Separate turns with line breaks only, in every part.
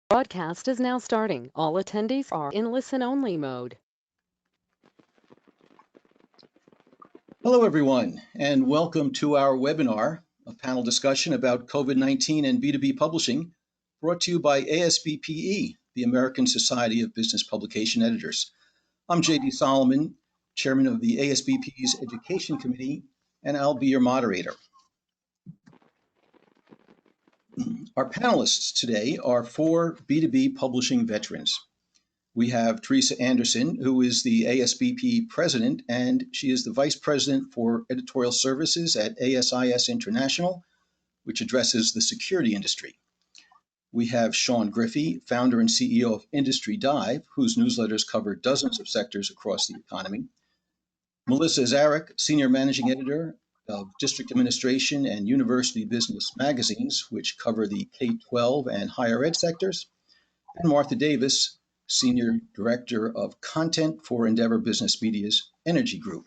Broadcast is now starting. All attendees are in listen-only mode.
Hello, everyone, and welcome to our webinar, a panel discussion about COVID-19 and B2B publishing, brought to you by ASBPE, the American Society of Business Publication Editors. I'm J.D. Solomon, chairman of the ASBPE's Education Committee, and I'll be your moderator. Our panelists today are four B2B publishing veterans. We have Teresa Anderson, who is the ASBPE president, and she is the vice president for editorial services at ASIS International, which addresses the security industry. We have Sean Griffey, founder and CEO of Industry Dive, whose newsletters cover dozens of sectors across the economy. Melissa Zarek, senior managing editor of District Administration and University Business magazines, which cover the K-12 and higher ed sectors. And Martha Davis, Senior Director of Content for Endeavor Business Media's Energy Group.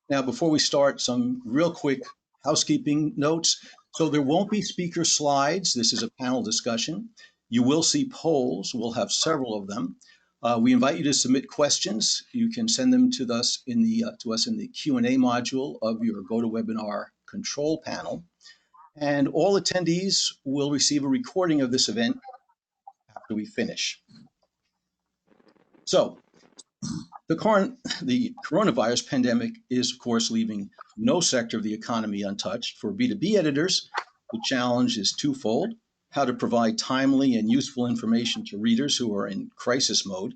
Now, before we start, some real quick housekeeping notes. So there won't be speaker slides. This is a panel discussion. You will see polls. We'll have several of them. We invite you to submit questions. You can send them to us in the Q&A module of your GoToWebinar control panel. And all attendees will receive a recording of this event after we finish. So the coronavirus pandemic is, of course, leaving no sector of the economy untouched. For B2B editors, the challenge is twofold: how to provide timely and useful information to readers who are in crisis mode,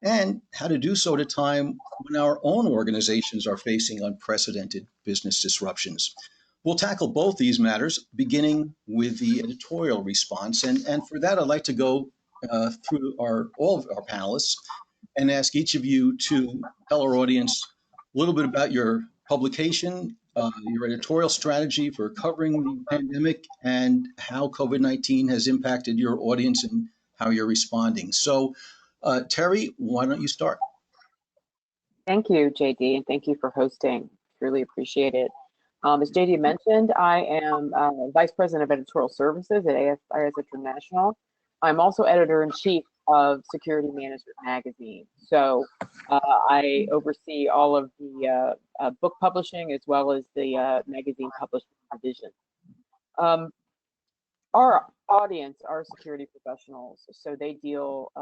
and how to do so at a time when our own organizations are facing unprecedented business disruptions. We'll tackle both these matters, beginning with the editorial response. And for that, I'd like to go through all of our panelists and ask each of you to tell our audience a little bit about your publication, your editorial strategy for covering the pandemic, and how COVID-19 has impacted your audience and how you're responding. So, Terry, why don't you start?
Thank you, JD, and thank you for hosting. Really appreciate it. As JD mentioned, I am Vice President of Editorial Services at ASIS International. I'm also Editor-in-Chief of Security Management Magazine. So I oversee all of the book publishing as well as the magazine publishing division. Our audience are security professionals, so they deal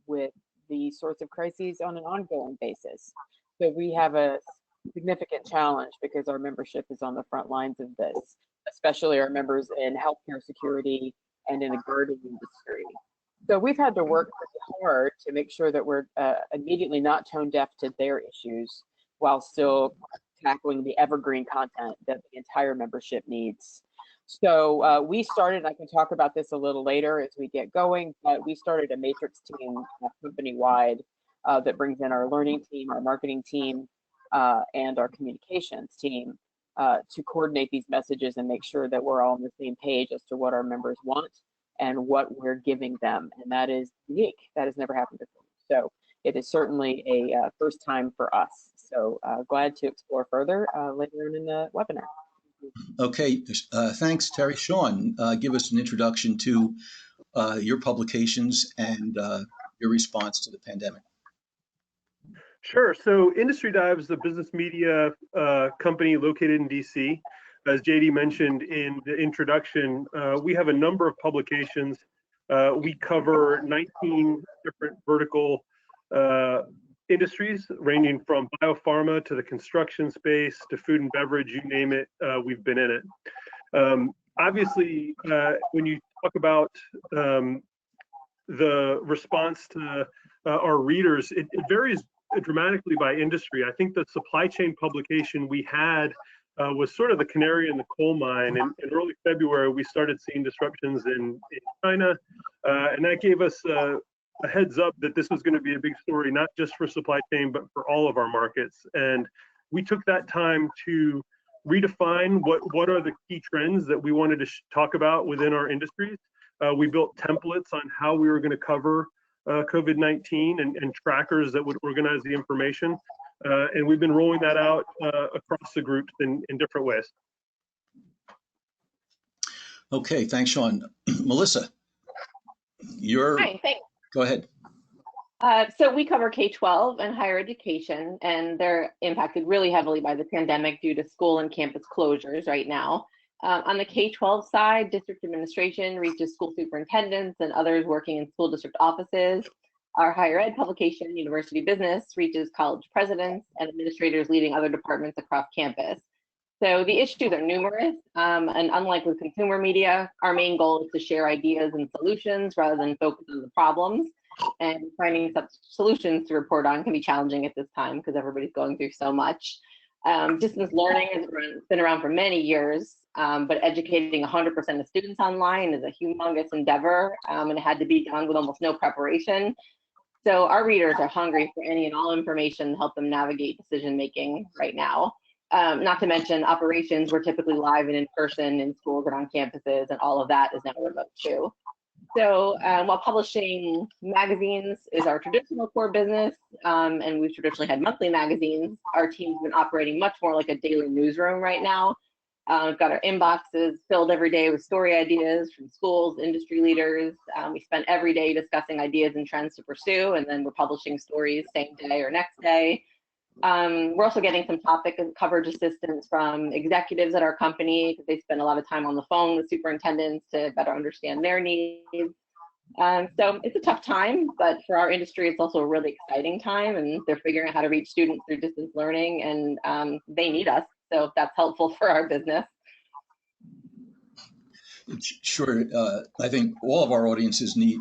with these sorts of crises on an ongoing basis. So we have a significant challenge because our membership is on the front lines of this, especially our members in healthcare security and in the guarding industry. So we've had to work pretty hard to make sure that we're immediately not tone deaf to their issues while still tackling the evergreen content that the entire membership needs. So we started, I can talk about this a little later as we get going, but we started a matrix team company-wide that brings in our learning team, our marketing team, and our communications team to coordinate these messages and make sure that we're all on the same page as to what our members want and what we're giving them. And that is unique. That has never happened before. So it is certainly a first time for us. So glad to explore further later on in the webinar.
Okay, thanks, Terry. Sean, give us an introduction to your publications and your response to the pandemic.
Sure. So Industry Dive is a business media company located in DC. As JD mentioned in the introduction, we have a number of publications. We cover 19 different vertical industries, ranging from biopharma to the construction space to food and beverage, you name it, we've been in it. Obviously, when you talk about the response to our readers, it varies dramatically by industry. I think the supply chain publication we had was sort of the canary in the coal mine. In early February, we started seeing disruptions in China, and that gave us a heads up that this was going to be a big story, not just for supply chain, but for all of our markets. And we took that time to redefine what are the key trends that we wanted to talk about within our industries. We built templates on how we were going to cover COVID-19 and trackers that would organize the information. And we've been rolling that out across the groups in different ways.
Okay, thanks, Sean. Melissa.
Hi, thanks.
Go ahead.
So we cover K-12 and higher education, and they're impacted really heavily by the pandemic due to school and campus closures right now. On the K-12 side, district administration reaches school superintendents and others working in school district offices. Our higher ed publication, University Business, reaches college presidents and administrators leading other departments across campus. So the issues are numerous, and unlike with consumer media, our main goal is to share ideas and solutions rather than focus on the problems. And finding such solutions to report on can be challenging at this time because everybody's going through so much. Distance learning has been around for many years, but educating 100% of students online is a humongous endeavor, and it had to be done with almost no preparation. So our readers are hungry for any and all information to help them navigate decision making right now. Not to mention operations were typically live and in person in schools and on campuses, and all of that is now remote too. So while publishing magazines is our traditional core business, and we've traditionally had monthly magazines, our team's been operating much more like a daily newsroom right now. We've got our inboxes filled every day with story ideas from schools, industry leaders. We spend every day discussing ideas and trends to pursue, and then we're publishing stories same day or next day. We're also getting some topic and coverage assistance from executives at our company because they spend a lot of time on the phone with superintendents to better understand their needs. So it's a tough time, but for our industry, it's also a really exciting time, and they're figuring out how to reach students through distance learning, and they need us. So that's helpful for our business.
Sure. I think all of our audiences need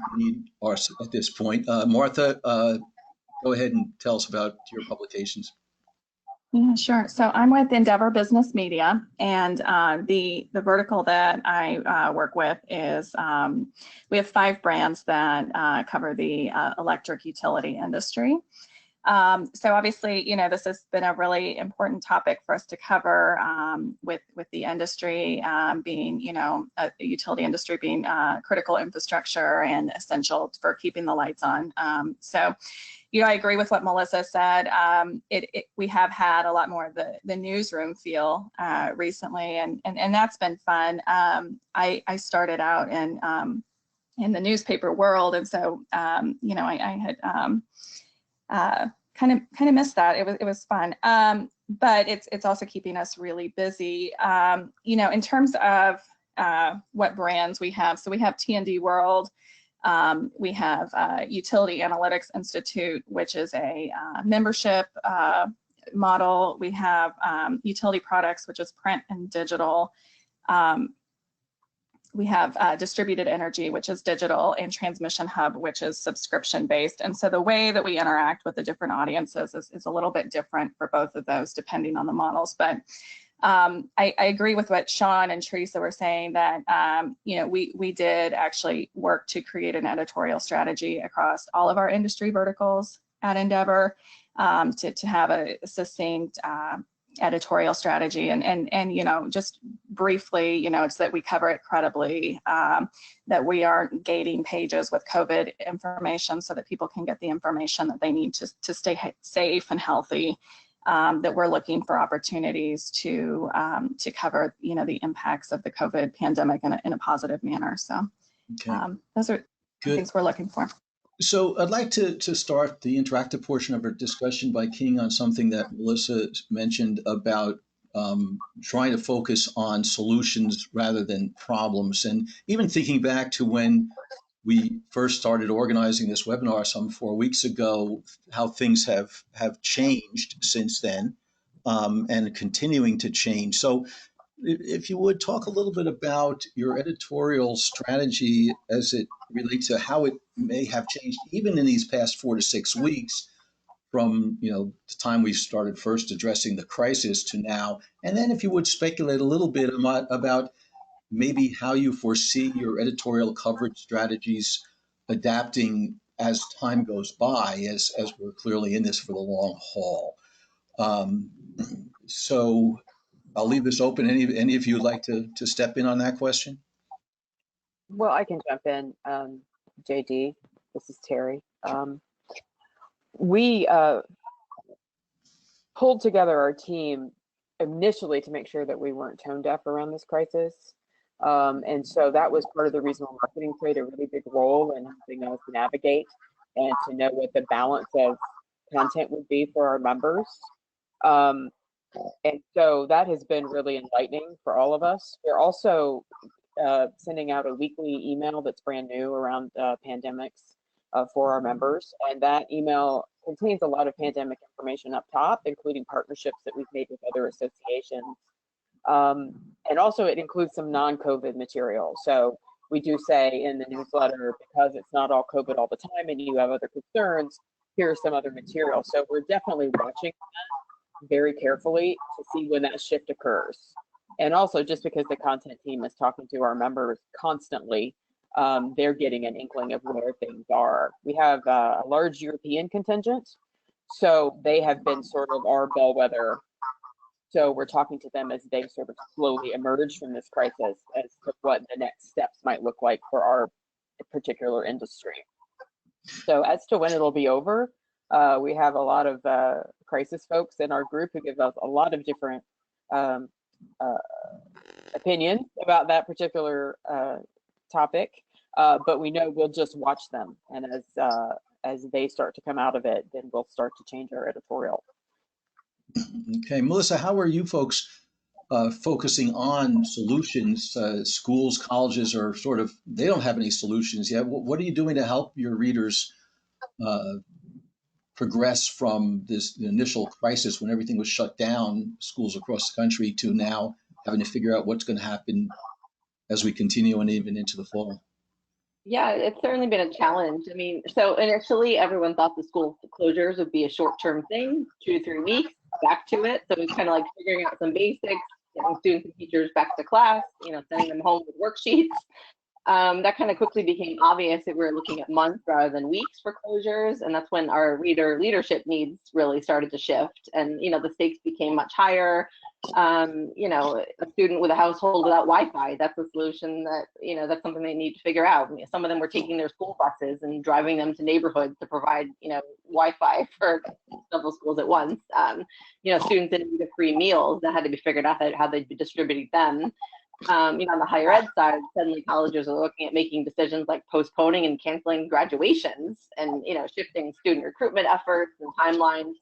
us at this point. Martha, go ahead and tell us about your publications.
Yeah, sure. So I'm with Endeavor Business Media, and the vertical that I work with is we have 5 brands that cover the electric utility industry. So obviously, you know, this has been a really important topic for us to cover with the industry being, you know, a utility industry being critical infrastructure and essential for keeping the lights on. So, you know, I agree with what Melissa said. We have had a lot more of the newsroom feel recently, and that's been fun. I started out in the newspaper world, and so you know, I had kind of missed that. It was fun, but it's also keeping us really busy. You know, in terms of what brands we have, so we have T&D World. We have Utility Analytics Institute, which is a membership model. We have Utility Products, which is print and digital. We have Distributed Energy, which is digital, and Transmission Hub, which is subscription based. And so the way that we interact with the different audiences is a little bit different for both of those, depending on the models. But I agree with what Sean and Teresa were saying, that you know, we did actually work to create an editorial strategy across all of our industry verticals at Endeavor to have a succinct editorial strategy, and you know, just briefly, you know, it's that we cover it credibly, that we aren't gating pages with COVID information so that people can get the information that they need to stay safe and healthy. That we're looking for opportunities to cover, you know, the impacts of the COVID pandemic in a positive manner. So those are the things we're looking for.
So I'd like to start the interactive portion of our discussion by keying on something that Melissa mentioned about trying to focus on solutions rather than problems. And even thinking back to when we first started organizing this webinar some 4 weeks ago, how things have changed since then and continuing to change. So if you would talk a little bit about your editorial strategy as it relates to how it may have changed even in these past 4 to 6 weeks from, you know, the time we started first addressing the crisis to now. And then if you would speculate a little bit about maybe how you foresee your editorial coverage strategies adapting as time goes by, as we're clearly in this for the long haul. So I'll leave this open. Any of you would like to step in on that question?
Well, I can jump in, JD. This is Terry. We pulled together our team initially to make sure that we weren't tone deaf around this crisis. And so that was part of the reason why marketing played a really big role in helping us navigate and to know what the balance of content would be for our members. And so that has been really enlightening for all of us. We're also sending out a weekly email that's brand new around pandemics for our members. And that email contains a lot of pandemic information up top, including partnerships that we've made with other associations. And also it includes some non-COVID material. So we do say in the newsletter, because it's not all COVID all the time and you have other concerns, here's some other material. So we're definitely watching that very carefully to see when that shift occurs. And also just because the content team is talking to our members constantly, they're getting an inkling of where things are. We have a large European contingent, so they have been sort of our bellwether. So we're talking to them as they sort of slowly emerge from this crisis as to what the next steps might look like for our particular industry. So as to when it'll be over, we have a lot of crisis folks in our group who give us a lot of different opinions about that particular topic, but we know we'll just watch them, and as they start to come out of it, then we'll start to change our editorial.
Okay, Melissa, how are you folks focusing on solutions? Schools, colleges are sort of, they don't have any solutions yet. What are you doing to help your readers progress from this initial crisis when everything was shut down, schools across the country, to now having to figure out what's going to happen as we continue and even into the fall?
Yeah, it's certainly been a challenge. I mean, so initially everyone thought the school closures would be a short-term thing, 2 to 3 weeks, back to it. So it was kind of like figuring out some basics, getting students and teachers back to class, sending them home with worksheets. That kind of quickly became obvious that we were looking at months rather than weeks for closures. And that's when our reader leadership needs really started to shift. And, the stakes became much higher. A student with a household without Wi-Fi, that's a solution that, that's something they need to figure out. Some of them were taking their school buses and driving them to neighborhoods to provide, Wi-Fi for several schools at once. Students in need of free meals, that had to be figured out how they'd be distributing them. On the higher ed side, suddenly colleges are looking at making decisions like postponing and canceling graduations and, shifting student recruitment efforts and timelines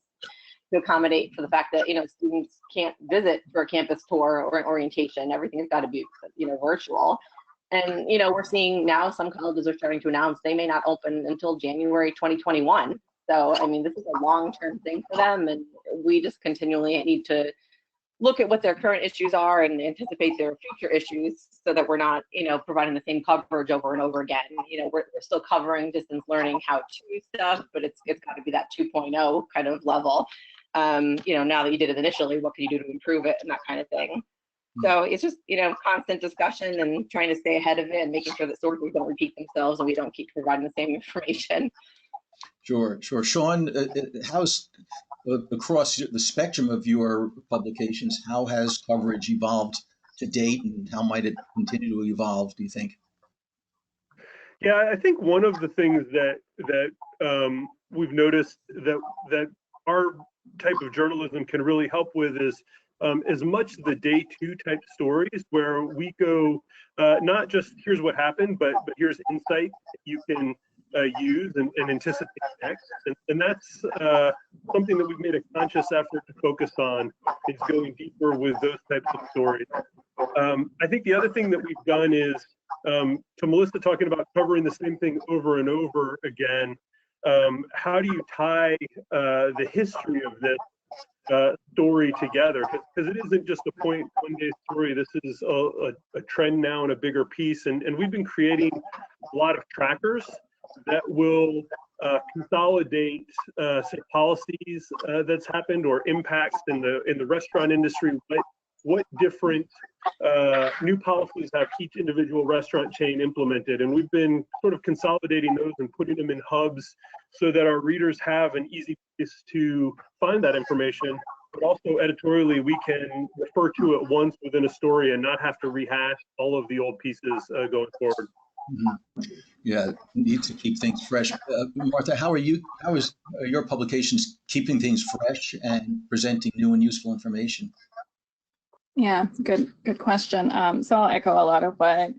to accommodate for the fact that, students can't visit for a campus tour or an orientation. Everything's got to be, virtual. And, we're seeing now some colleges are starting to announce they may not open until January 2021. So, this is a long-term thing for them. And we just continually need to look at what their current issues are and anticipate their future issues so that we're not, providing the same coverage over and over again. We're still covering distance learning how-to stuff, but it's got to be that 2.0 kind of level. Now that you did it initially, what can you do to improve it and that kind of thing. So it's just, constant discussion and trying to stay ahead of it and making sure that sources don't repeat themselves and we don't keep providing the same information.
Sure. Sean, how's across the spectrum of your publications, how has coverage evolved to date and how might it continue to evolve, do you think?
Yeah, I think one of the things that we've noticed that our type of journalism can really help with is as much the day 2 type stories where we go not just here's what happened, but here's insight you can use and anticipate next. And that's something that we've made a conscious effort to focus on, is going deeper with those types of stories. I think the other thing that we've done is, to Melissa talking about covering the same thing over and over again, how do you tie the history of this story together? Because it isn't just a one day story. This is a trend now in a bigger piece. And we've been creating a lot of trackers that will consolidate say policies that's happened or impacts in the restaurant industry. What different new policies have each individual restaurant chain implemented? And we've been sort of consolidating those and putting them in hubs so that our readers have an easy place to find that information, but also editorially we can refer to it once within a story and not have to rehash all of the old pieces going forward.
Mm-hmm. Yeah, need to keep things fresh. Martha, how is your publications keeping things fresh and presenting new and useful information?
Yeah, good question. So I'll echo a lot of what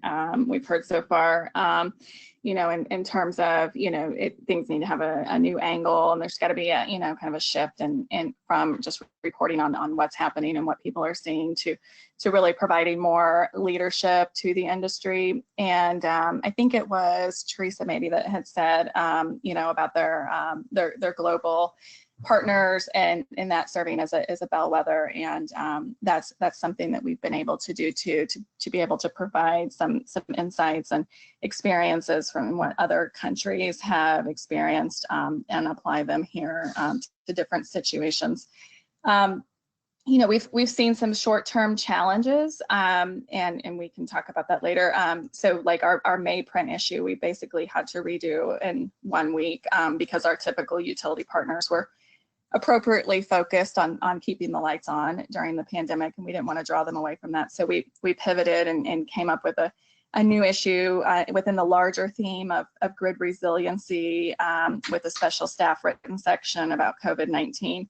we've heard so far. In terms of, things need to have a new angle, and there's got to be a, kind of a shift in from just reporting on what's happening and what people are seeing to really providing more leadership to the industry. And I think it was Teresa maybe that had said, about their global partners and that serving as a bellwether, and that's something that we've been able to do to be able to provide some insights and experiences from what other countries have experienced, and apply them here to different situations. We've seen some short-term challenges, and we can talk about that later. So like our May print issue, we basically had to redo in 1 week because our typical utility partners were appropriately focused on keeping the lights on during the pandemic, and we didn't want to draw them away from that. So we pivoted and came up with a new issue within the larger theme of grid resiliency, with a special staff written section about COVID-19.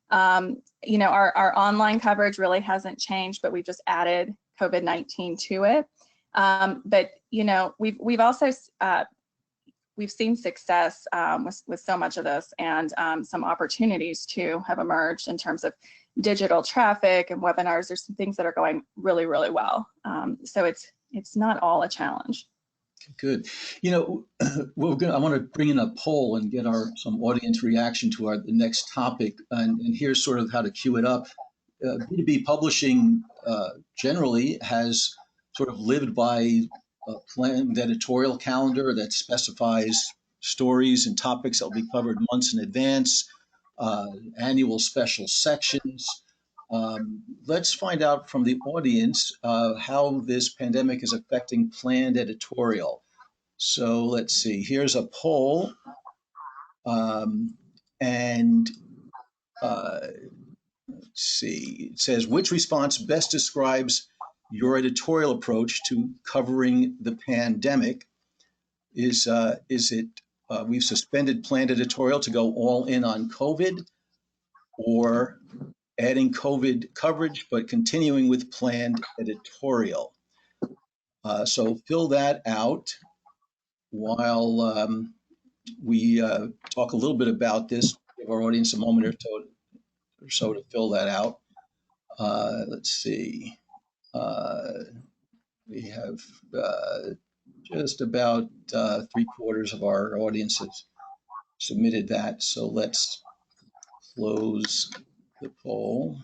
Our online coverage really hasn't changed, but we've just added COVID-19 to it. But we've also we've seen success with so much of this, and some opportunities too have emerged in terms of digital traffic and webinars. There's some things that are going really, really well. So it's not all a challenge.
Good. I want to bring in a poll and get some audience reaction to the next topic. And here's sort of how to cue it up. B2B publishing generally has sort of lived by a planned editorial calendar that specifies stories and topics that will be covered months in advance, annual special sections. Let's find out from the audience how this pandemic is affecting planned editorial. So let's see, here's a poll. Let's see, it says, which response best describes your editorial approach to covering the pandemic? Is it we've suspended planned editorial to go all in on COVID, or adding COVID coverage but continuing with planned editorial? So fill that out while we talk a little bit about this. Give our audience a moment or so to fill that out. Let's see. We have just about 3/4 of our audience has submitted that. So let's close the poll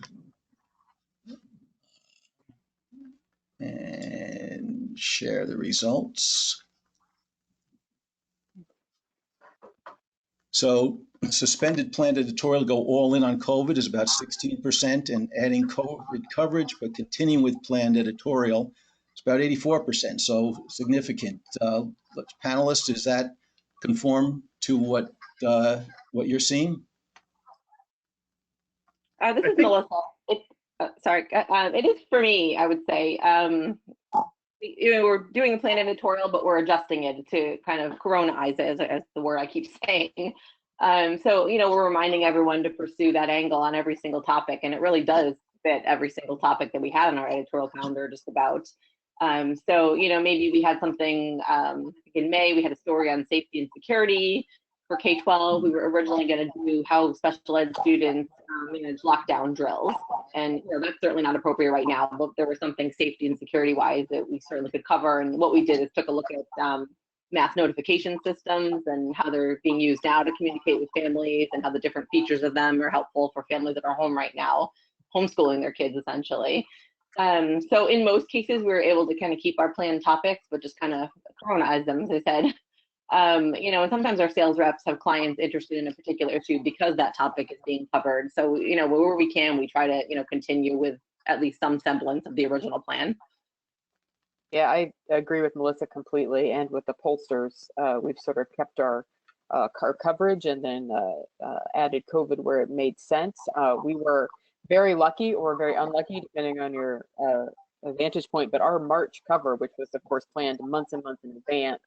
and share the results. So suspended planned editorial, go all in on COVID is about 16%, and adding COVID coverage but continuing with planned editorial, it's about 84%. So significant. Panelists, does that conform to what you're seeing?
This is Melissa. Sorry, it is for me, I would say. We're doing a planned editorial, but we're adjusting it to kind of Corona-ize it, as the word I keep saying. So, we're reminding everyone to pursue that angle on every single topic, and it really does fit every single topic that we had on our editorial calendar, just about. So, maybe we had something, I think in May, we had a story on safety and security. For K-12, we were originally going to do how special ed students manage lockdown drills. And that's certainly not appropriate right now, but there was something safety and security wise that we certainly could cover. And what we did is took a look at mass notification systems and how they're being used now to communicate with families, and how the different features of them are helpful for families that are home right now, homeschooling their kids essentially. So in most cases, we were able to kind of keep our planned topics, but just kind of Corona-ize them, as I said. And sometimes our sales reps have clients interested in a particular issue because that topic is being covered. So, where we can, we try to, continue with at least some semblance of the original plan.
Yeah, I agree with Melissa completely. And with the pollsters, we've sort of kept our coverage, and then added COVID where it made sense. We were very lucky or very unlucky, depending on your vantage point. But our March cover, which was of course planned months and months in advance,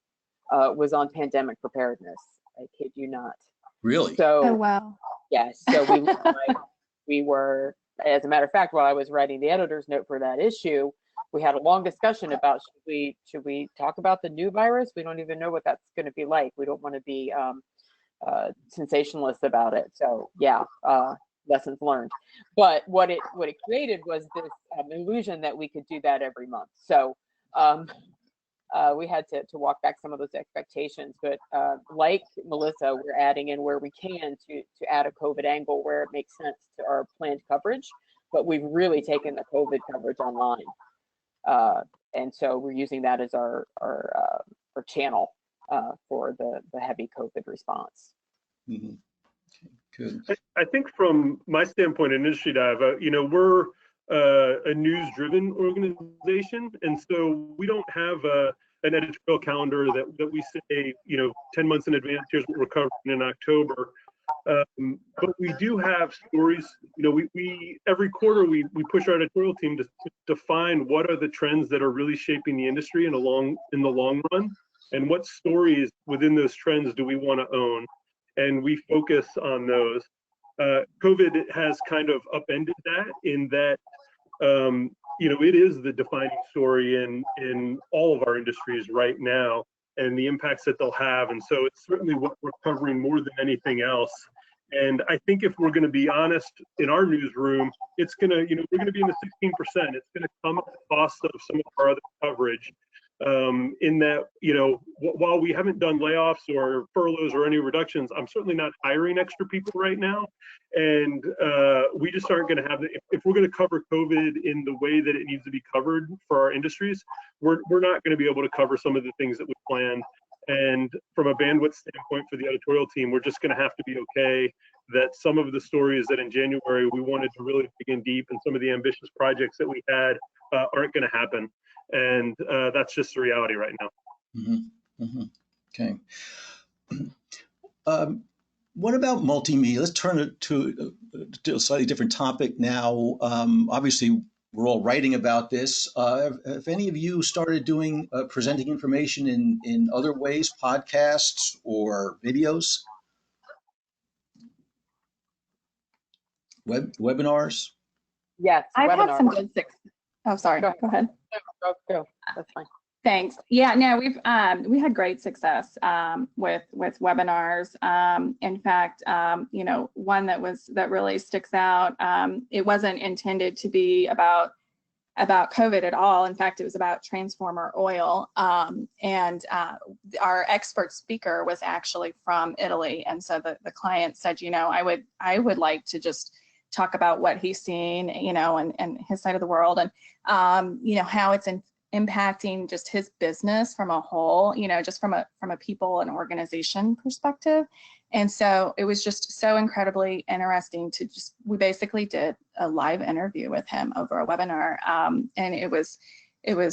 was on pandemic preparedness. I kid you not.
Really?
So,
Oh, wow.
yes. So we looked like we were as a matter of fact, while I was writing the editor's note for that issue, we had a long discussion about should we talk about the new virus? We don't even know what that's going to be like. We don't want to be sensationalist about it. So yeah, lessons learned. But what it created was this illusion that we could do that every month. So we had to walk back some of those expectations. But like Melissa, we're adding in where we can to add a COVID angle where it makes sense to our planned coverage. But we've really taken the COVID coverage online. And so we're using that as our channel for the heavy COVID response.
Mm-hmm. Okay, good.
I think from my standpoint in Industry Dive, we're a news-driven organization, and so we don't have an editorial calendar that we say, 10 months in advance, here's what we're covering in October. But we do have stories. We every quarter we push our editorial team to define what are the trends that are really shaping the industry in the long run, and what stories within those trends do we want to own, and we focus on those. COVID has kind of upended that in that it is the defining story in all of our industries right now, and the impacts that they'll have. And so it's certainly what we're covering more than anything else. And I think if we're going to be honest in our newsroom, it's going to, we're going to be in the 16%. It's going to come at the cost of some of our other coverage. In that, while we haven't done layoffs or furloughs or any reductions, I'm certainly not hiring extra people right now. And we just aren't going to have if we're going to cover COVID in the way that it needs to be covered for our industries, we're not going to be able to cover some of the things that we planned. And from a bandwidth standpoint for the editorial team, we're just going to have to be okay that some of the stories that in January we wanted to really dig in deep and some of the ambitious projects that we had aren't going to happen. And that's just the reality right now.
Mm-hmm. Mm-hmm. Okay. What about multimedia? Let's turn it to a slightly different topic now. Obviously, we're all writing about this. Have any of you started doing presenting information in other ways, podcasts or videos, webinars?
Yes,
I've
webinar.
had some good success. Oh, sorry. Go ahead.
Go. That's fine.
Thanks. Yeah, no, we had great success with webinars. In fact, one that really sticks out. It wasn't intended to be about COVID at all. In fact, it was about transformer oil. And our expert speaker was actually from Italy, and so the client said, I would like to just talk about what he's seen, and his side of the world, and how it's impacting just his business from a whole, just from a people and organization perspective. And so it was just so incredibly interesting we basically did a live interview with him over a webinar. And it was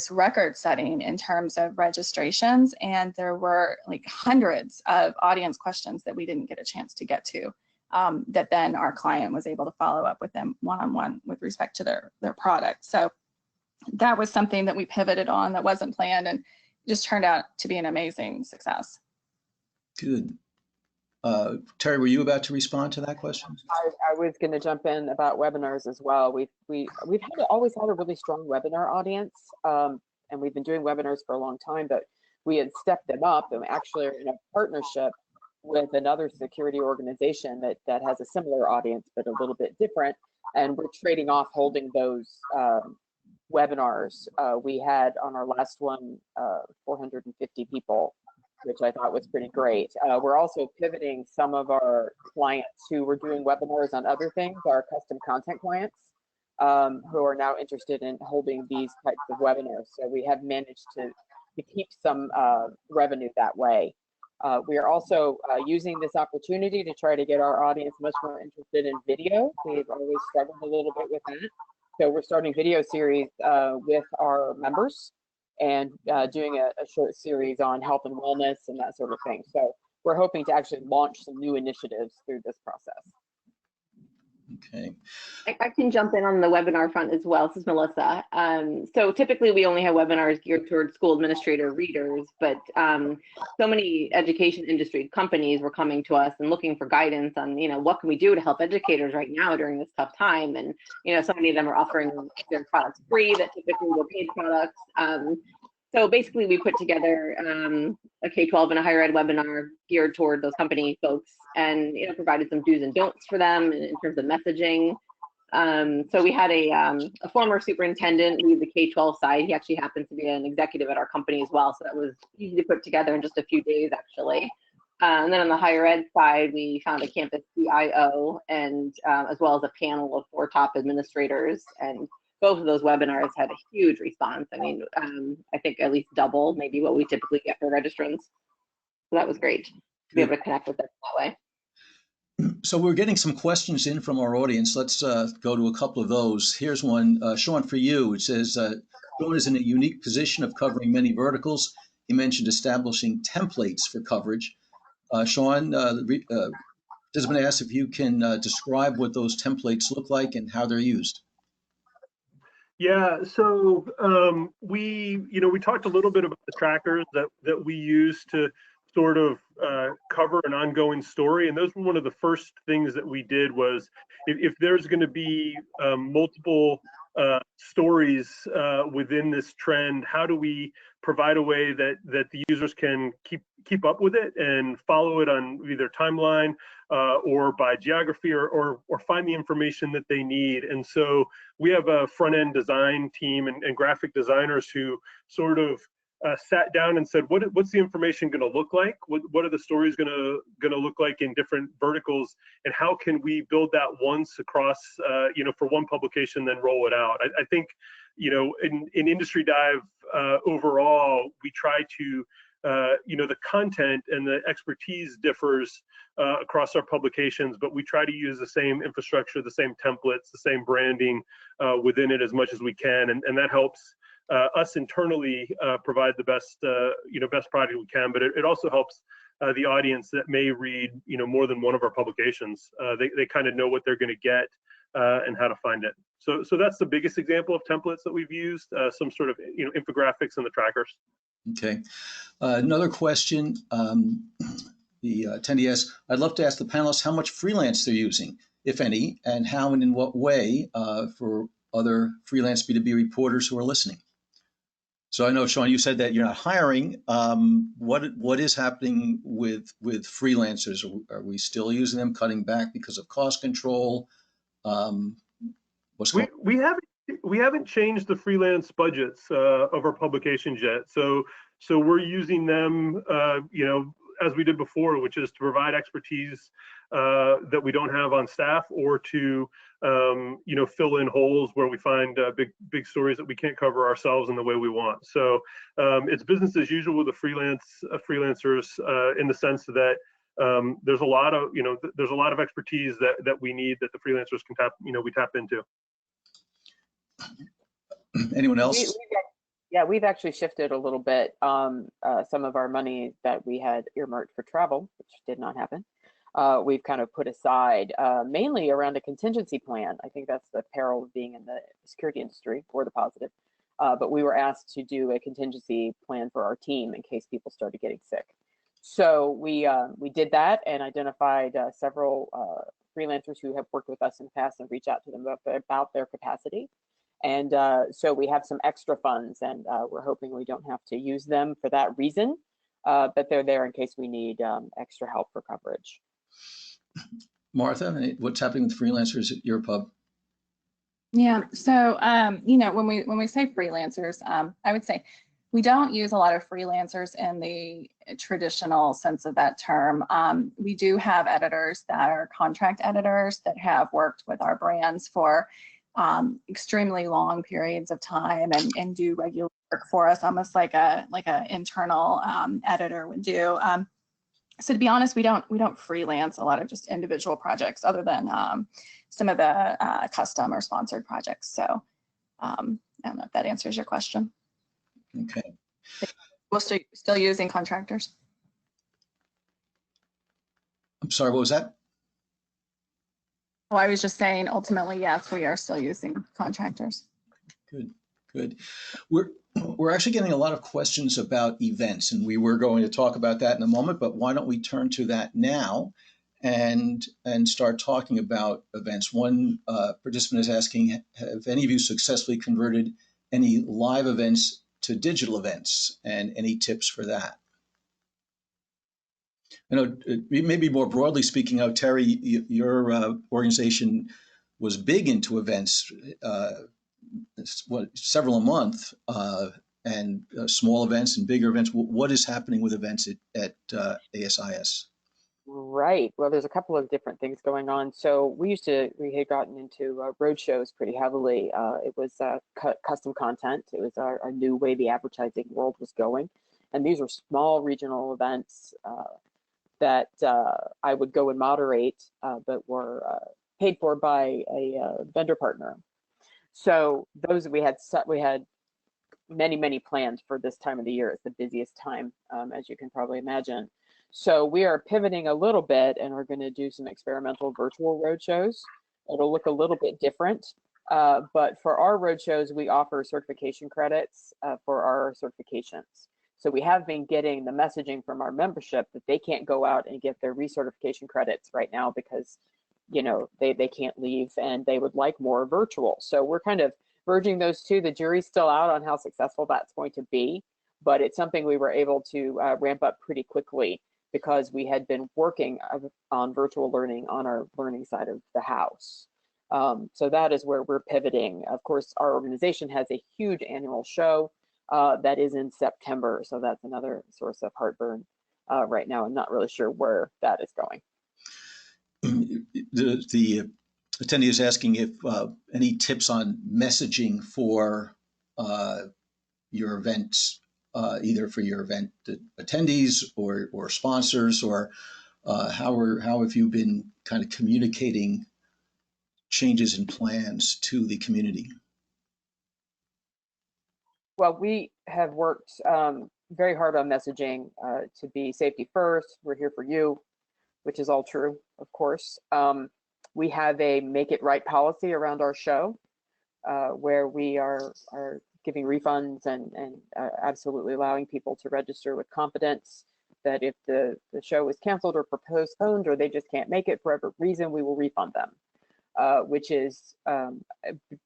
record setting in terms of registrations. And there were like hundreds of audience questions that we didn't get a chance to get to, that then our client was able to follow up with them one-on-one with respect to their product. So that was something that we pivoted on that wasn't planned, and just turned out to be an amazing success.
Good. Terry, were you about to respond to that question?
I was going to jump in about webinars as well. We've always had a really strong webinar audience, and we've been doing webinars for a long time, but we had stepped them up, and actually are in a partnership with another security organization that has a similar audience but a little bit different, and we're trading off holding those webinars. We had on our last one 450 people, which I thought was pretty great. We're also pivoting some of our clients who were doing webinars on other things, our custom content clients, who are now interested in holding these types of webinars. So we have managed to keep some revenue that way. We are also using this opportunity to try to get our audience much more interested in video. We've always struggled a little bit with that. So we're starting video series with our members, and doing a short series on health and wellness and that sort of thing. So we're hoping to actually launch some new initiatives through this process.
Okay.
I can jump in on the webinar front as well. This is Melissa. So typically we only have webinars geared towards school administrator readers, but so many education industry companies were coming to us and looking for guidance on, what can we do to help educators right now during this tough time? And, so many of them are offering their products free that typically were paid products. So basically we put together a K-12 and a higher ed webinar geared toward those company folks and, provided some do's and don'ts for them in terms of messaging. So we had a former superintendent lead the K-12 side. He actually happens to be an executive at our company as well. So that was easy to put together in just a few days, actually. And then on the higher ed side, we found a campus CIO and as well as a panel of 4 top administrators. And both of those webinars had a huge response. I mean, I think at least double maybe what we typically get for registrants. So that was great to be able to connect with them that way.
So we're getting some questions in from our audience. Let's go to a couple of those. Here's one, Sean, for you. It says, Sean is in a unique position of covering many verticals. He mentioned establishing templates for coverage. Sean, the participant asked if you can describe what those templates look like and how they're used.
Yeah, so we talked a little bit about the trackers that we use to sort of cover an ongoing story, and those were one of the first things that we did. Was if there's going to be multiple stories within this trend, how do we provide a way that the users can keep up with it and follow it on either timeline or by geography or find the information that they need. And so we have a front end design team and graphic designers who sort of sat down and said, what's the information going to look like? What are the stories going to look like in different verticals? And how can we build that once across, for one publication, then roll it out? I think, in Industry Dive overall, we try to, the content and the expertise differs across our publications, but we try to use the same infrastructure, the same templates, the same branding within it as much as we can. And that helps us internally provide the best product we can, but it also helps the audience that may read, more than one of our publications. They kind of know what they're going to get and how to find it. So that's the biggest example of templates that we've used, some sort of, infographics and the trackers.
Okay. Another question. The attendee asks, I'd love to ask the panelists how much freelance they're using, if any, and how and in what way for other freelance B2B reporters who are listening. So I know, Sean, you said that you're not hiring. What is happening with freelancers? Are we still using them, cutting back because of cost control? What's going on?
We haven't changed the freelance budgets of our publications yet. So we're using them, as we did before, which is to provide expertise that we don't have on staff, or to fill in holes where we find big stories that we can't cover ourselves in the way we want. So it's business as usual with the freelancers in the sense that there's a lot of expertise that we need, that the freelancers can we tap into.
Anyone else?
We've actually shifted a little bit. Some of our money that we had earmarked for travel, which did not happen, we've kind of put aside mainly around a contingency plan. I think that's the peril of being in the security industry, or the positive. But we were asked to do a contingency plan for our team in case people started getting sick. So we did that and identified several freelancers who have worked with us in the past and reached out to them about their capacity. And so we have some extra funds, and we're hoping we don't have to use them for that reason, but they're there in case we need extra help for coverage.
Martha, what's happening with freelancers at your pub?
Yeah, so when we say freelancers, I would say we don't use a lot of freelancers in the traditional sense of that term. We do have editors that are contract editors that have worked with our brands for extremely long periods of time and do regular work for us, almost like a internal editor would do. So to be honest, we don't freelance a lot of just individual projects, other than some of the custom or sponsored projects. So I don't know if that answers your question.
Okay.
We're still using contractors.
I'm sorry, what was that?
Oh, I was just saying, ultimately, yes, we are still using contractors.
Good, good. We're actually getting a lot of questions about events, and we were going to talk about that in a moment, but why don't we turn to that now and start talking about events. One participant is asking, have any of you successfully converted any live events to digital events, and any tips for that? You know, maybe more broadly speaking, Terry, your organization was big into events, several a month, and small events and bigger events. What is happening with events at ASIS?
Right. Well, there's a couple of different things going on. So we had gotten into road shows pretty heavily. It was custom content. It was our new way the advertising world was going. And these were small regional events that I would go and moderate, but were paid for by a vendor partner. So those we had many plans for this time of the year. It's the busiest time, as you can probably imagine. So we are pivoting a little bit, and we're going to do some experimental virtual roadshows. It'll look a little bit different, but for our roadshows, we offer certification credits for our certifications. So we have been getting the messaging from our membership that they can't go out and get their recertification credits right now because, you know, they can't leave, and they would like more virtual. So we're kind of merging those two. The jury's still out on how successful that's going to be, but it's something we were able to ramp up pretty quickly because we had been working on virtual learning on our learning side of the house. So that is where we're pivoting. Of course, our organization has a huge annual show that is in September. So that's another source of heartburn right now. I'm not really sure where that is going.
The attendee is asking if any tips on messaging for your events, either for your event attendees or sponsors, or how have you been kind of communicating changes in plans to the community?
Well, we have worked very hard on messaging to be safety first. We're here for you, which is all true, of course. We have a make it right policy around our show where we are giving refunds and absolutely allowing people to register with confidence that if the show is canceled or postponed or they just can't make it for whatever reason, we will refund them, which is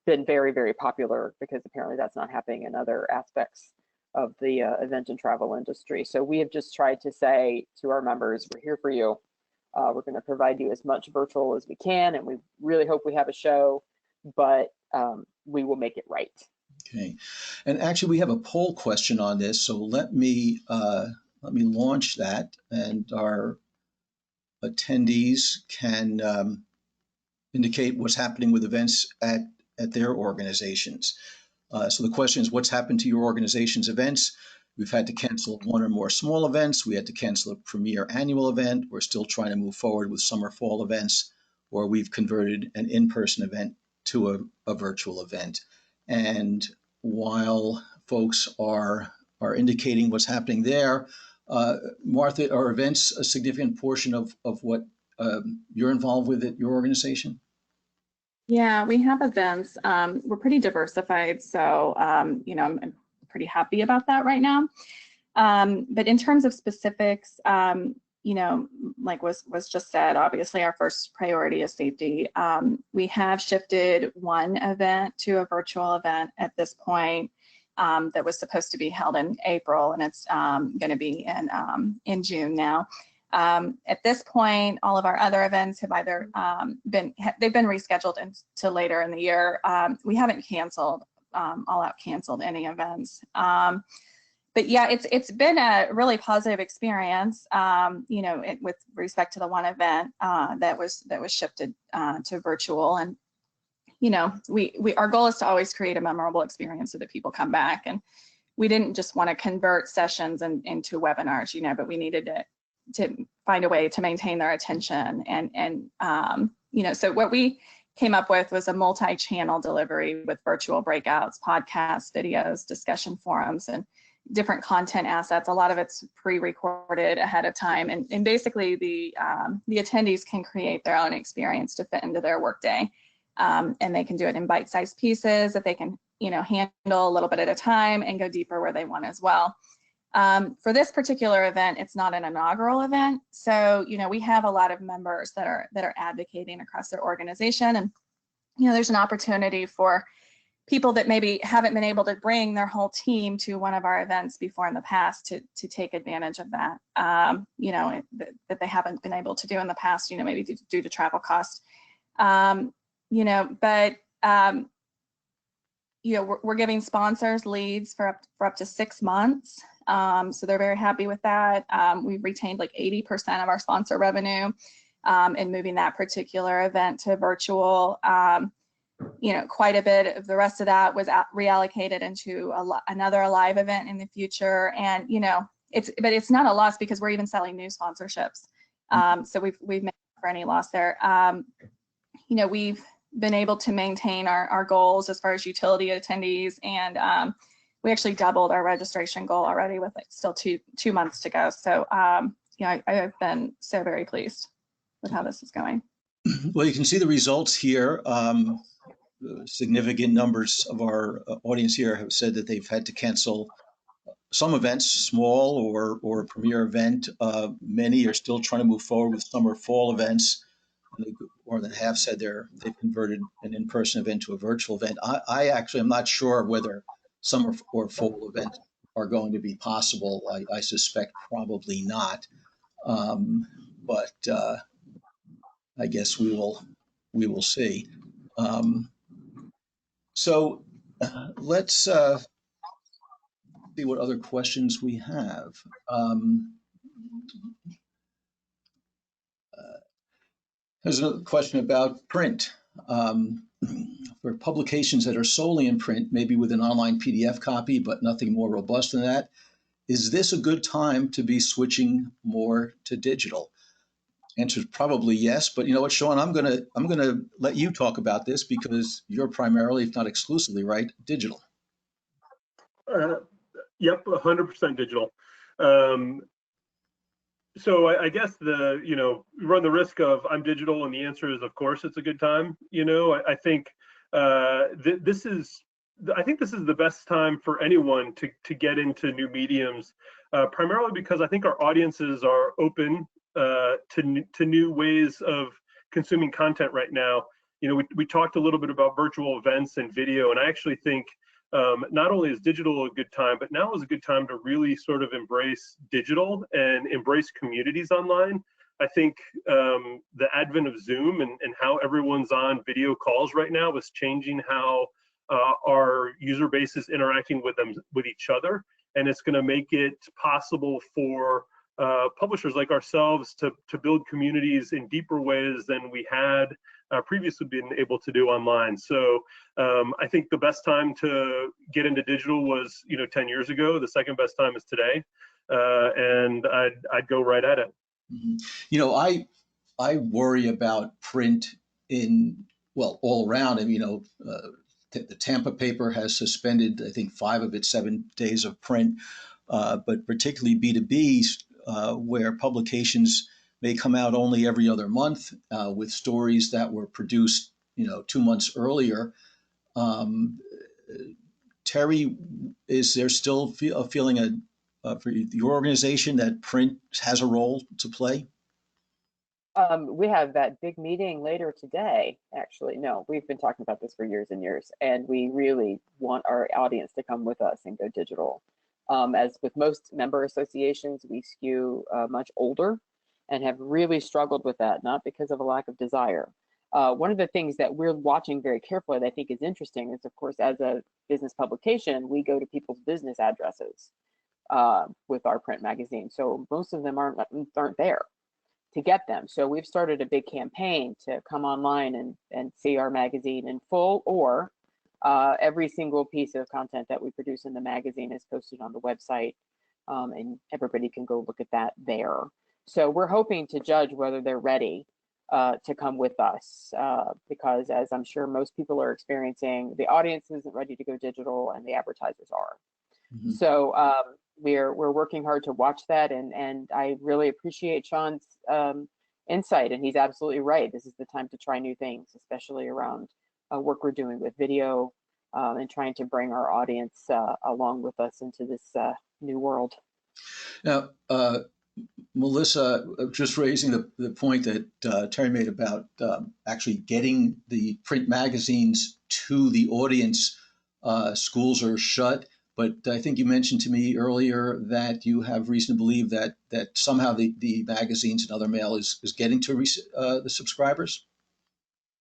been very popular because apparently that's not happening in other aspects of the event and travel industry. So we have just tried to say to our members, we're here for you. We're going to provide you as much virtual as we can, and we really hope we have a show, but we will make it right.
Okay, and actually we have a poll question on this, so let me launch that, and our attendees can indicate what's happening with events at their organizations. So the question is, what's happened to your organization's events? We've had to cancel one or more small events. We had to cancel a premier annual event. We're still trying to move forward with summer fall events, or we've converted an in-person event to a virtual event. And while folks are indicating what's happening there, Martha, are events a significant portion of what you're involved with at your organization?
Yeah, we have events. We're pretty diversified, so you know, I'm pretty happy about that right now. But in terms of specifics, you know, like was just said, obviously our first priority is safety. We have shifted one event to a virtual event at this point that was supposed to be held in April, and it's going to be in June now. At this point, all of our other events have either been rescheduled into later in the year. We haven't canceled, all out canceled any events. But yeah, it's been a really positive experience, you know, with respect to the one event that was shifted to virtual. And you know, our goal is to always create a memorable experience so that people come back. And we didn't just want to convert sessions into webinars, you know, but we needed to find a way to maintain their attention. And you know, so what we came up with was a multi-channel delivery with virtual breakouts, podcasts, videos, discussion forums, and different content assets. A lot of it's pre-recorded ahead of time, and basically the attendees can create their own experience to fit into their workday, and they can do it in bite-sized pieces that they can, you know, handle a little bit at a time and go deeper where they want as well. For this particular event, it's not an inaugural event, so you know we have a lot of members that are advocating across their organization, and you know there's an opportunity for people that maybe haven't been able to bring their whole team to one of our events before in the past to take advantage of that, you know, that they haven't been able to do in the past, you know, maybe due to travel costs, you know, but, you know, we're giving sponsors leads for up to 6 months. So they're very happy with that. We've retained like 80% of our sponsor revenue in moving that particular event to virtual. You know, quite a bit of the rest of that was reallocated into another live event in the future. And, you know, but it's not a loss because we're even selling new sponsorships. So we've made up for any loss there. You know, we've been able to maintain our goals as far as utility attendees, and we actually doubled our registration goal already with like still two months to go. So, you know, I've been so very pleased with how this is going.
Well, you can see the results here. Significant numbers of our audience here have said that they've had to cancel some events, small or a premier event. Many are still trying to move forward with summer, fall events. More than half said they've converted an in-person event to a virtual event. I actually am not sure whether summer or fall events are going to be possible. I suspect probably not, but I guess we will see. So let's see what other questions we have. There's another question about print. For publications that are solely in print, maybe with an online PDF copy, but nothing more robust than that, is this a good time to be switching more to digital? Answer is probably yes, but you know what, Sean, I'm gonna let you talk about this because you're primarily, if not exclusively, right, digital.
Yep, 100% digital. So I guess you know, run the risk of I'm digital, and the answer is, of course, it's a good time. You know, I think this is the best time for anyone to get into new mediums, primarily because I think our audiences are open to new ways of consuming content right now. You know, we talked a little bit about virtual events and video, and I actually think not only is digital a good time, but now is a good time to really sort of embrace digital and embrace communities online. I think the advent of Zoom and how everyone's on video calls right now is changing how our user base is interacting with each other, and it's going to make it possible for publishers like ourselves to build communities in deeper ways than we had previously been able to do online. So I think the best time to get into digital was, you know, 10 years ago. The second best time is today, and I'd go right at it.
You know, I worry about print all around. And you know, the Tampa paper has suspended, I think, 5 of its 7 days of print, but particularly B2B, where publications may come out only every other month with stories that were produced, you know, 2 months earlier. Terry, is there still a feeling for your organization that print has a role to play?
We have that big meeting later today. Actually, no, we've been talking about this for years and years, and we really want our audience to come with us and go digital. As with most member associations, we skew much older and have really struggled with that, not because of a lack of desire. One of the things that we're watching very carefully that I think is interesting is, of course, as a business publication, we go to people's business addresses with our print magazine. So most of them aren't there to get them. So we've started a big campaign to come online and see our magazine in full, or every single piece of content that we produce in the magazine is posted on the website, and everybody can go look at that there. So we're hoping to judge whether they're ready to come with us, because as I'm sure most people are experiencing, the audience isn't ready to go digital and the advertisers are. So we're working hard to watch that, and I really appreciate Sean's insight, and he's absolutely right. This is the time to try new things, especially around work we're doing with video and trying to bring our audience along with us into this new world.
Now, Melissa, just raising the point that Terry made about actually getting the print magazines to the audience. Schools are shut, but I think you mentioned to me earlier that you have reason to believe that somehow the magazines and other mail is getting to the subscribers.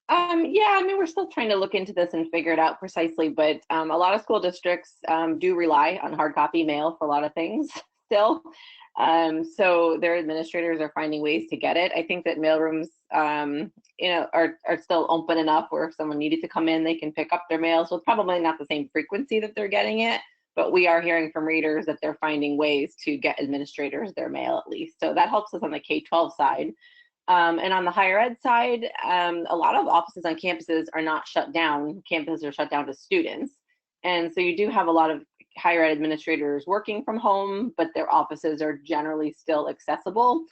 Yeah, I mean, we're still trying to look into this and figure it out precisely, but a lot of school districts do rely on hard copy mail for a lot of things still. So their administrators are finding ways to get it. I think that mailrooms, are still open enough where if someone needed to come in, they can pick up their mail. So it's probably not the same frequency that they're getting it, but we are hearing from readers that they're finding ways to get administrators their mail at least. So that helps us on the K-12 side. And on the higher ed side, a lot of offices on campuses are not shut down. Campuses are shut down to students. And so you do have a lot of higher ed administrators working from home, but their offices are generally still accessible.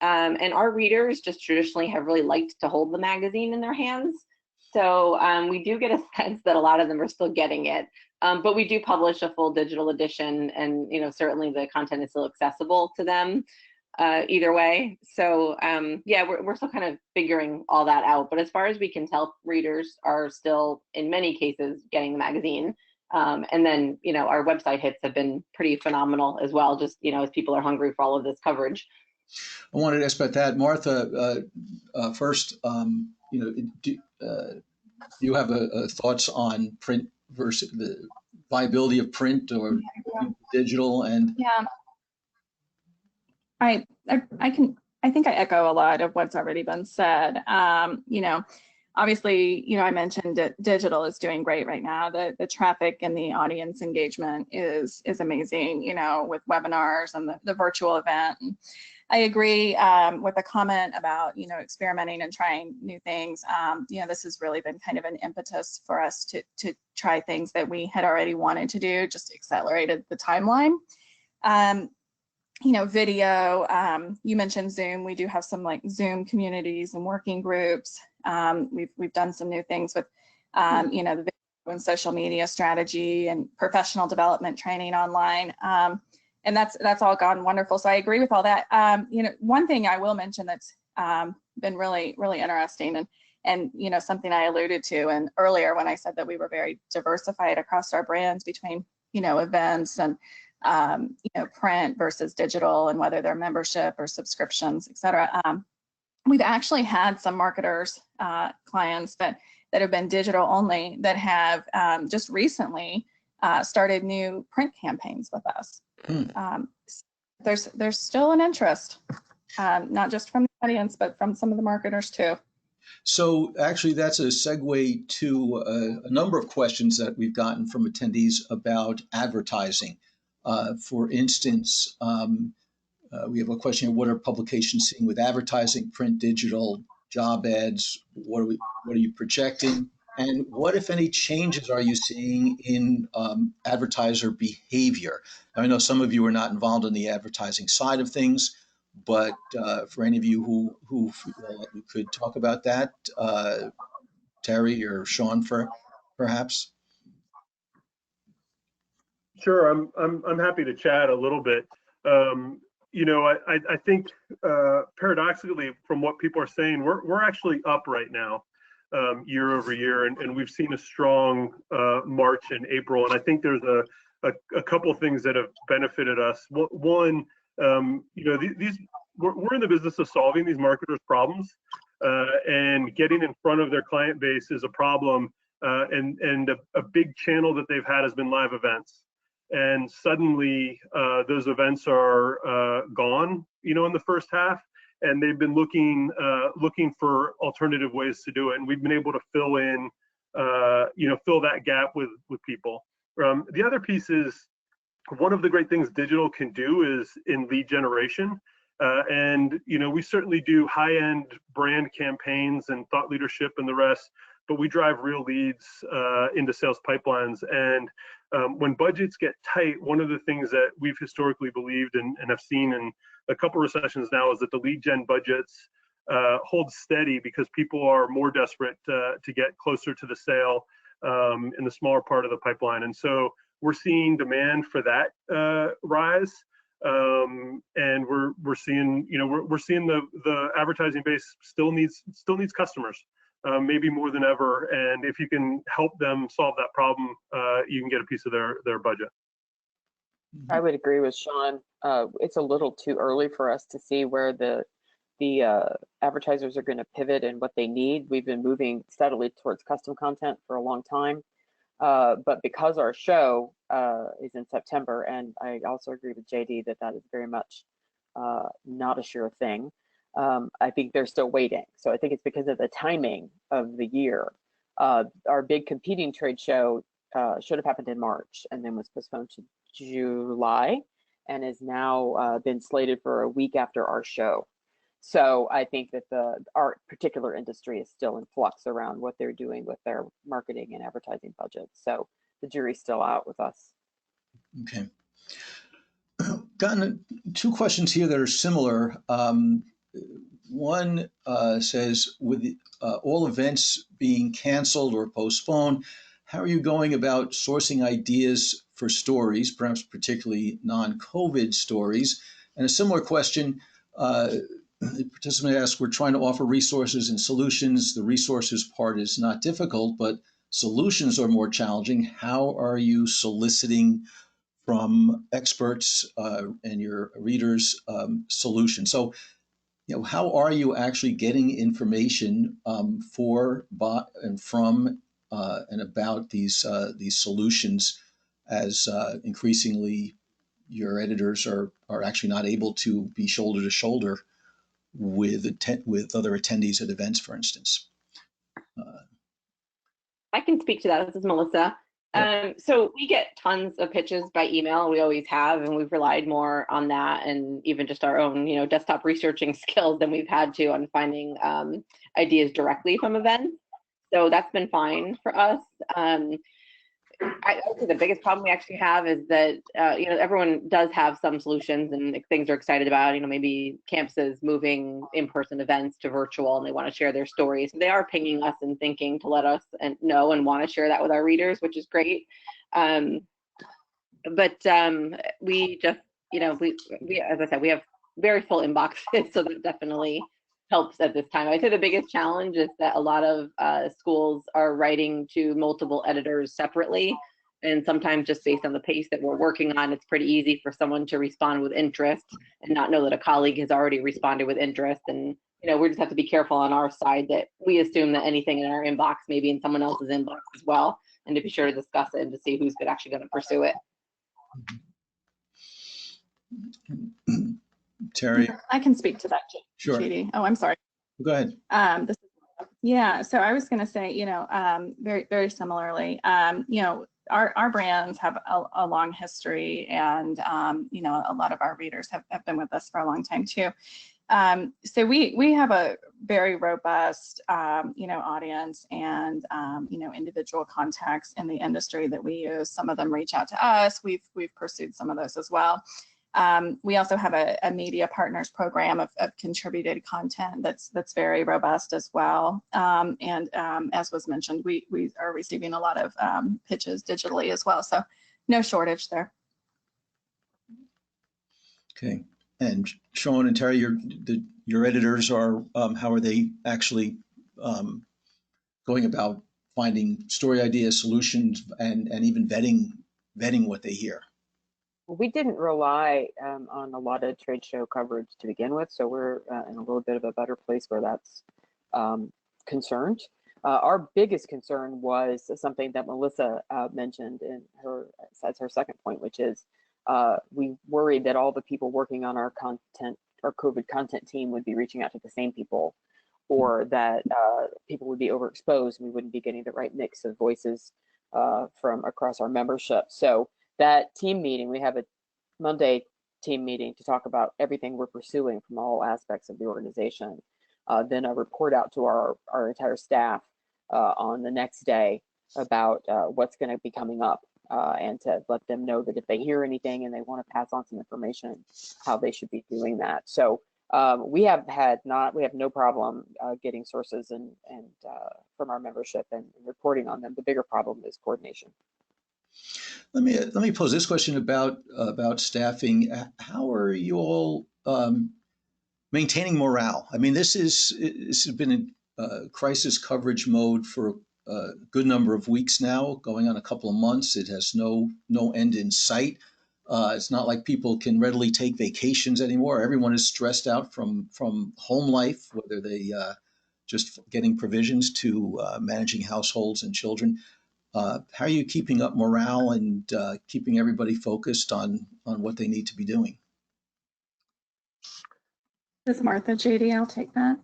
And our readers just traditionally have really liked to hold the magazine in their hands. So we do get a sense that a lot of them are still getting it. But we do publish a full digital edition, and certainly the content is still accessible to them either way. So yeah, we're still kind of figuring all that out. But as far as we can tell, readers are still, in many cases, getting the magazine. And then, our website hits have been pretty phenomenal as well, just, as people are hungry for all of this coverage.
I wanted to ask about that. Martha, first, do you have thoughts on print versus the viability of print or digital? And
Yeah, I think I echo a lot of what's already been said. Obviously, I mentioned that digital is doing great right now. The traffic and the audience engagement is amazing, with webinars and the virtual event. And I agree with the comment about, experimenting and trying new things. This has really been kind of an impetus for us to try things that we had already wanted to do, just accelerated the timeline. Video, you mentioned Zoom. We do have some like Zoom communities and working groups. We've done some new things with, the video and social media strategy and professional development training online. And that's all gone wonderful. So I agree with all that. One thing I will mention that's been really, really interesting and something I alluded to and earlier when I said that we were very diversified across our brands between, events and print versus digital and whether they're membership or subscriptions, et cetera. We've actually had some marketers, clients that have been digital only that have just recently started new print campaigns with us. There's still an interest, not just from the audience, but from some of the marketers too.
So actually, that's a segue to a number of questions that we've gotten from attendees about advertising. For instance, we have a question: what are publications seeing with advertising, print, digital, job ads? What are you projecting? And what, if any, changes are you seeing in advertiser behavior? I know some of you are not involved in the advertising side of things, but for any of you who could talk about that, Terry or Sean, perhaps.
Sure, I'm happy to chat a little bit. I think paradoxically, from what people are saying, we're actually up right now, year over year, and we've seen a strong March and April. And I think there's a couple of things that have benefited us. One, we're in the business of solving these marketers' problems, and getting in front of their client base is a problem. And a big channel that they've had has been live events. And suddenly those events are gone, in the first half, and they've been looking for alternative ways to do it. And we've been able to fill in, fill that gap with people. The other piece is one of the great things digital can do is in lead generation. And we certainly do high-end brand campaigns and thought leadership and the rest, but we drive real leads into sales pipelines. And When budgets get tight, one of the things that we've historically believed and have seen in a couple recessions now is that the lead gen budgets hold steady because people are more desperate to get closer to the sale in the smaller part of the pipeline. And so we're seeing demand for that rise. And we're seeing, we're seeing the advertising base still needs customers, maybe more than ever. And if you can help them solve that problem, you can get a piece of their budget.
I would agree with Sean. It's a little too early for us to see where the advertisers are going to pivot and what they need. We've been moving steadily towards custom content for a long time. But because our show is in September, and I also agree with JD that is very much not a sure thing, I think they're still waiting. So I think it's because of the timing of the year. Our big competing trade show should have happened in March and then was postponed to July and is now been slated for a week after our show. So I think that our particular industry is still in flux around what they're doing with their marketing and advertising budgets. So the jury's still out with us.
Okay. Gotten two questions here that are similar. One says, with all events being canceled or postponed, how are you going about sourcing ideas for stories, perhaps particularly non-COVID stories? And a similar question, the participant asks, we're trying to offer resources and solutions. The resources part is not difficult, but solutions are more challenging. How are you soliciting from experts and your readers solutions? So, how are you actually getting information for and from and about these solutions as increasingly your editors are actually not able to be shoulder to shoulder with other attendees at events, for instance?
I can speak to that. This is Melissa.
Yeah.
So we get tons of pitches by email. We always have, and we've relied more on that and even just our own, desktop researching skills than we've had to on finding ideas directly from events. So that's been fine for us. I think the biggest problem we actually have is that, everyone does have some solutions and things they're excited about. Maybe campuses moving in-person events to virtual and they want to share their stories. They are pinging us and thinking to let us know and want to share that with our readers, which is great. But we just, we as I said, we have very full inboxes, so that definitely helps at this time. I'd say the biggest challenge is that a lot of schools are writing to multiple editors separately. And sometimes just based on the pace that we're working on, it's pretty easy for someone to respond with interest and not know that a colleague has already responded with interest. And, we just have to be careful on our side that we assume that anything in our inbox may be in someone else's inbox as well, and to be sure to discuss it and to see who's actually going to pursue it.
Terry?
I can speak to that,
Sure.
JD. Oh, I'm sorry.
Go ahead.
So I was going to say, very, very similarly, our brands have a long history, and, a lot of our readers have been with us for a long time too. So we have a very robust, audience and, individual contacts in the industry that we use. Some of them reach out to us. We've pursued some of those as well. We also have a media partners program of contributed content that's very robust as well. And as was mentioned, we are receiving a lot of pitches digitally as well. So no shortage there.
Okay. And Sean and Terry, your editors are, how are they actually going about finding story ideas, solutions, and even vetting what they hear?
We didn't rely on a lot of trade show coverage to begin with, so we're in a little bit of a better place where that's concerned. Our biggest concern was something that Melissa mentioned as her second point, which is we worried that all the people working on our COVID content team would be reaching out to the same people, or that people would be overexposed and we wouldn't be getting the right mix of voices from across our membership. So that team meeting, we have a Monday team meeting to talk about everything we're pursuing from all aspects of the organization. Then a report out to our entire staff on the next day about what's going to be coming up and to let them know that if they hear anything and they want to pass on some information, how they should be doing that. So we have no problem getting sources and from our membership and reporting on them. The bigger problem is coordination.
Let me pose this question about staffing. How are you all maintaining morale? I mean, this has been in crisis coverage mode for a good number of weeks now, going on a couple of months. It has no end in sight. It's not like people can readily take vacations anymore. Everyone is stressed out from home life, whether they just getting provisions to managing households and children. How are you keeping up morale and keeping everybody focused on what they need to be doing?
This is Martha. JD, I'll take that.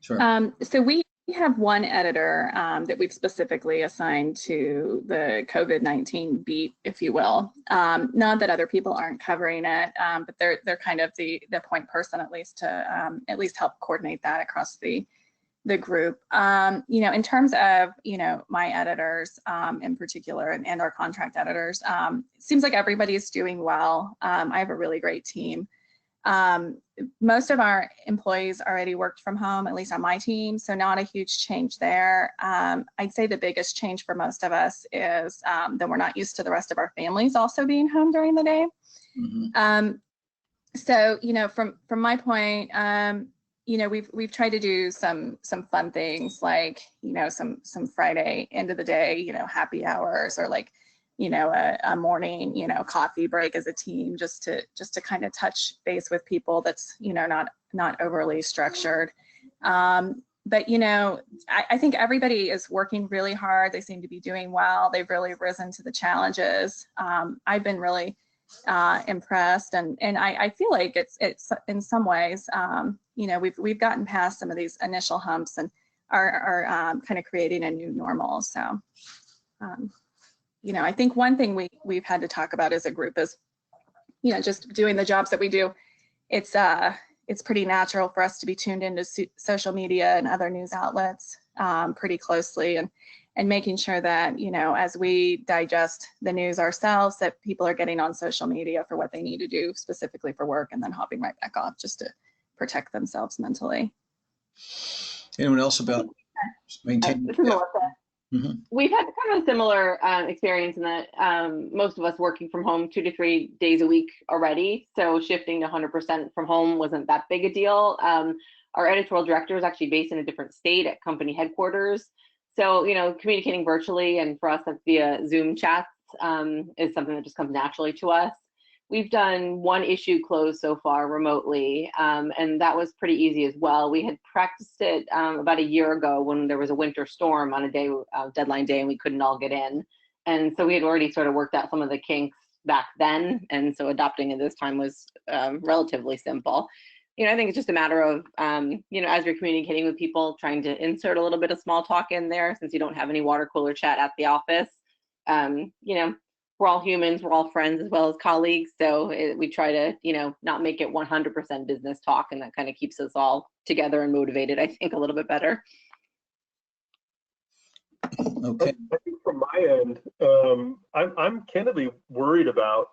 Sure.
So we have one editor that we've specifically assigned to the COVID-19 beat, if you will. Not that other people aren't covering it, but they're kind of the point person, at least to at least help coordinate that across the group. You know, in terms of, you know, my editors in particular and our contract editors, it seems like everybody's doing well. I have a really great team. Most of our employees already worked from home, at least on my team, so not a huge change there. I'd say the biggest change for most of us is that we're not used to the rest of our families also being home during the day. Mm-hmm. So, you know, from my point, you know, we've tried to do some fun things like, you know, some Friday end of the day, you know, happy hours, or like, you know, a morning, you know, coffee break as a team, just to kind of touch base with people. That's, you know, not overly structured. But, you know, I think everybody is working really hard. They seem to be doing well. They've really risen to the challenges. I've been really impressed, and I feel like it's in some ways, you know, we've gotten past some of these initial humps and are kind of creating a new normal. So, you know, I think one thing we've had to talk about as a group is, you know, just doing the jobs that we do. It's pretty natural for us to be tuned into social media and other news outlets pretty closely, and making sure that, you know, as we digest the news ourselves, that people are getting on social media for what they need to do specifically for work, and then hopping right back off just to protect themselves mentally.
Anyone else about maintaining?
This is Melissa. Mm-hmm. We've had kind of a similar experience in that most of us working from home 2 to 3 days a week already. So shifting to 100% from home wasn't that big a deal. Our editorial director is actually based in a different state at company headquarters. So, you know, communicating virtually, and for us that's via Zoom chats, is something that just comes naturally to us. We've done one issue close so far remotely, and that was pretty easy as well. We had practiced it about a year ago when there was a winter storm on a day, deadline day, and we couldn't all get in. And so we had already sort of worked out some of the kinks back then, and so adopting it this time was relatively simple. You know, I think it's just a matter of, you know, as you're communicating with people, trying to insert a little bit of small talk in there, since you don't have any water cooler chat at the office. You know, we're all humans, we're all friends as well as colleagues. So we try to, you know, not make it 100% business talk, and that kind of keeps us all together and motivated, I think, a little bit better.
Okay.
I think from my end, I'm candidly worried about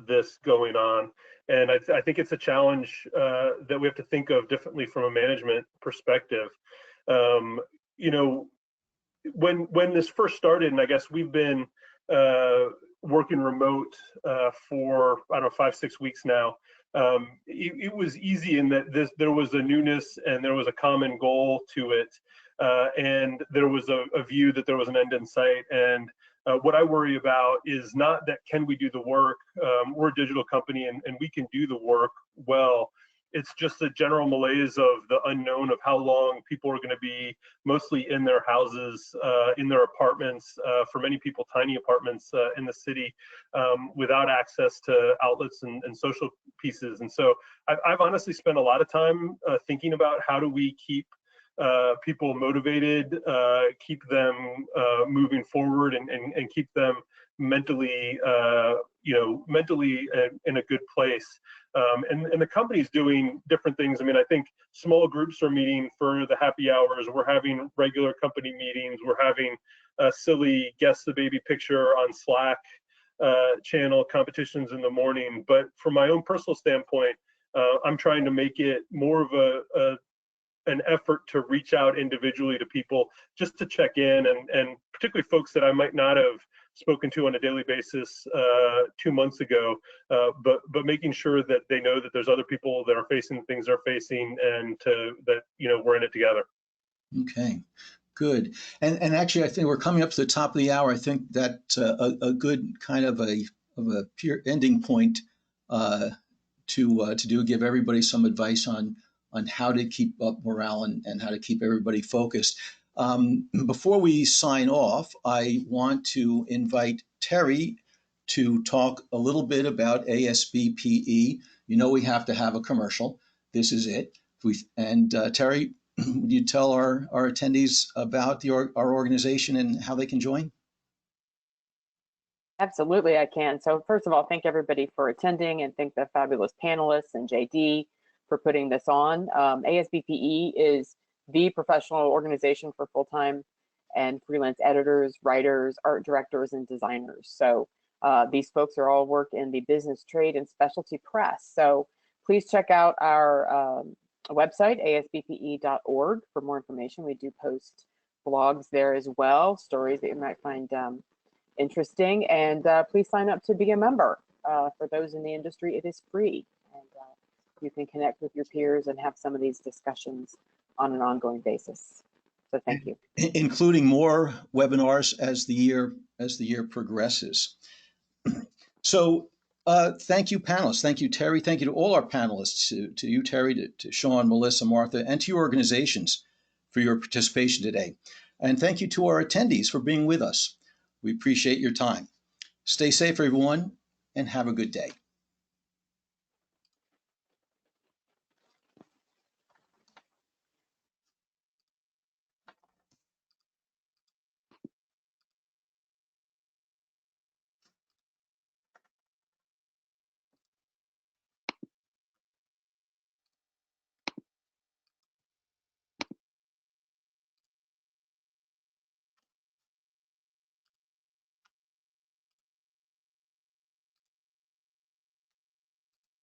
this going on. And I think it's a challenge that we have to think of differently from a management perspective. You know, when this first started, and I guess we've been working remote for, I don't know, 5-6 weeks now. It was easy in that there was a newness and there was a common goal to it, and there was a view that there was an end in sight. And what I worry about is not that can we do the work. We're a digital company and we can do the work well. It's just the general malaise of the unknown of how long people are going to be mostly in their houses, in their apartments, for many people, tiny apartments in the city, without access to outlets and social pieces. And so I've honestly spent a lot of time thinking about how do we keep people motivated, keep them moving forward, and keep them mentally, you know, mentally in a good place. And the company's doing different things. I mean, I think small groups are meeting for the happy hours. We're having regular company meetings. We're having a silly guess the baby picture on Slack. channel, competitions in the morning. But from my own personal standpoint, I'm trying to make it more of an effort to reach out individually to people just to check in, and particularly folks that I might not have spoken to on a daily basis 2 months ago, but making sure that they know that there's other people that are facing things they're facing, and that we're in it together.
Okay, good. And actually, I think we're coming up to the top of the hour. I think that's a good kind of a pure ending point to give everybody some advice on how to keep up morale and how to keep everybody focused. Before we sign off, I want to invite Terry to talk a little bit about ASBPE. We have to have a commercial. This is it. Terry, would you tell our attendees about our organization and how they can join?
Absolutely, I can. So first of all, thank everybody for attending, and thank the fabulous panelists and JD for putting this on. ASBPE is the professional organization for full-time and freelance editors, writers, art directors, and designers. So these folks are all work in the business, trade, and specialty press. So please check out our website, asbpe.org, for more information. We do post blogs there as well, stories that you might find interesting, and please sign up to be a member. For those in the industry, it is free, and you can connect with your peers and have some of these discussions on an ongoing basis. So thank you.
Including more webinars as the year progresses. So thank you, panelists. Thank you, Terry. Thank you to all our panelists, to you, Terry, to Sean, Melissa, Martha, and to your organizations for your participation today. And thank you to our attendees for being with us. We appreciate your time. Stay safe, everyone, and have a good day.